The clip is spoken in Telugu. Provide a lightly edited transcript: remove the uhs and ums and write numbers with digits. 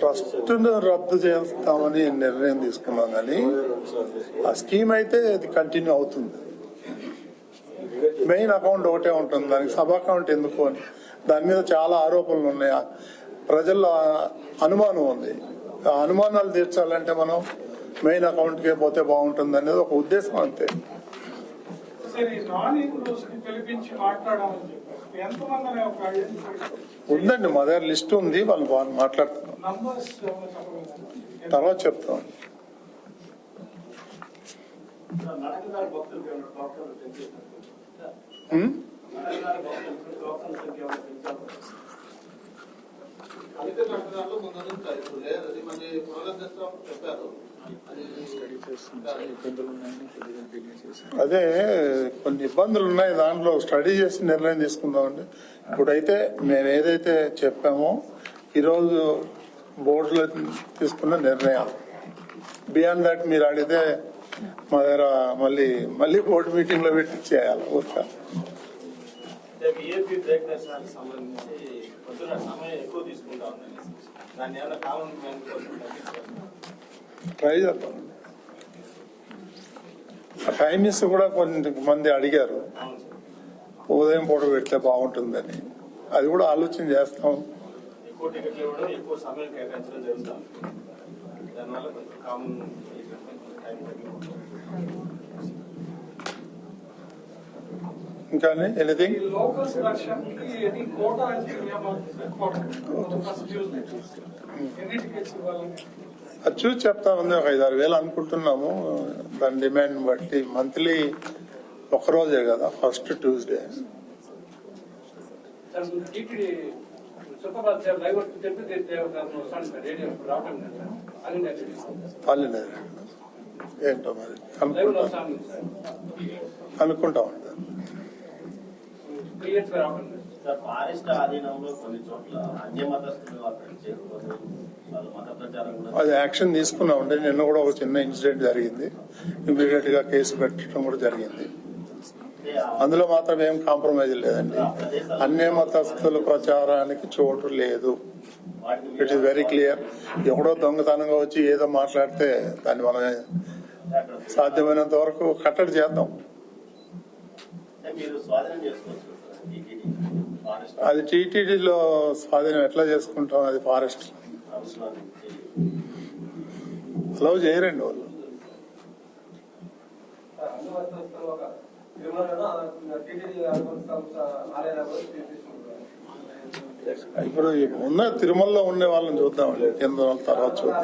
ట్రస్ట్ను రద్దు చేస్తామని నిర్ణయం తీసుకున్నాం, కానీ ఆ స్కీమ్ అయితే అది కంటిన్యూ అవుతుంది. మెయిన్ అకౌంట్ ఒకటే ఉంటుంది, దానికి సబ్ అకౌంట్ ఎందుకు అని దాని మీద చాలా ఆరోపణలు ఉన్నాయి. ప్రజల్లో అనుమానం ఉంది. ఆ అనుమానాలు తీర్చాలంటే మనం మెయిన్ అకౌంట్కే పోతే బాగుంటుంది అనేది ఒక ఉద్దేశం అంతే. ఉందండి, మా దగ్గర లిస్ట్ ఉంది, వాళ్ళు మాట్లాడుతున్నాం, తర్వాత చెప్తాం. అదే కొన్ని ఇబ్బందులు ఉన్నాయి, దాంట్లో స్టడీ చేసి నిర్ణయం తీసుకుందామండి. ఇప్పుడైతే మేము ఏదైతే చెప్పామో ఈరోజు బోర్డులో తీసుకున్న నిర్ణయాలు, బియాండ్ దట్ మీరు అడిగితే మా దగ్గర మళ్ళీ బోర్డు మీటింగ్ లో పెట్టి చేయాలి. ఊరిక ట్రై చేద్దాం. ఆ టైమింగ్స్ కూడా కొంతమంది అడిగారు, ఉదయం పూట పెడితే బాగుంటుందని, అది కూడా ఆలోచన చేస్తాం. ఇంకా ఎనీథింగ్ అది చూసి చెప్తామంది. ఒక 5-6 వేలు అనుకుంటున్నాము. దాని డిమాండ్ బట్టి మంత్లీ ఒక్కరోజే కదా, ఫస్ట్ ట్యూస్డే. ఏంటో మరి అనుకుంటా ఉంటాను. ఫారెస్ట్ ఆధీనంలో కొన్ని చోట్ల అన్యమతస్తులు అక్కడికి చేరుకోరు, మత ప్రచారం కూడా అది యాక్షన్ తీసుకున్నామండి. నిన్న కూడా ఒక చిన్న ఇన్సిడెంట్ జరిగింది, ఇమీడియట్ గా కేసు పెట్టడం కూడా జరిగింది. అందులో మాత్రం ఏం కాంప్రమైజ్ లేదండి. అన్య మతస్థుల ప్రచారానికి చోటు లేదు. It is very clear. ఎవడో దొంగతనంగా వచ్చి ఏదో మాట్లాడితే దాన్ని మనం సాధ్యమైనంత వరకు కట్టడి చేద్దాం. అది టీటీడీలో స్వాధీనం ఎట్లా చేసుకుంటాం, అది ఫారెస్ట్ అలౌ చేయరండి వాళ్ళు. ఇప్పుడు ఉన్న తిరుమలలో ఉండే వాళ్ళని చూద్దామండి, 8 రోజుల తర్వాత చూద్దాం.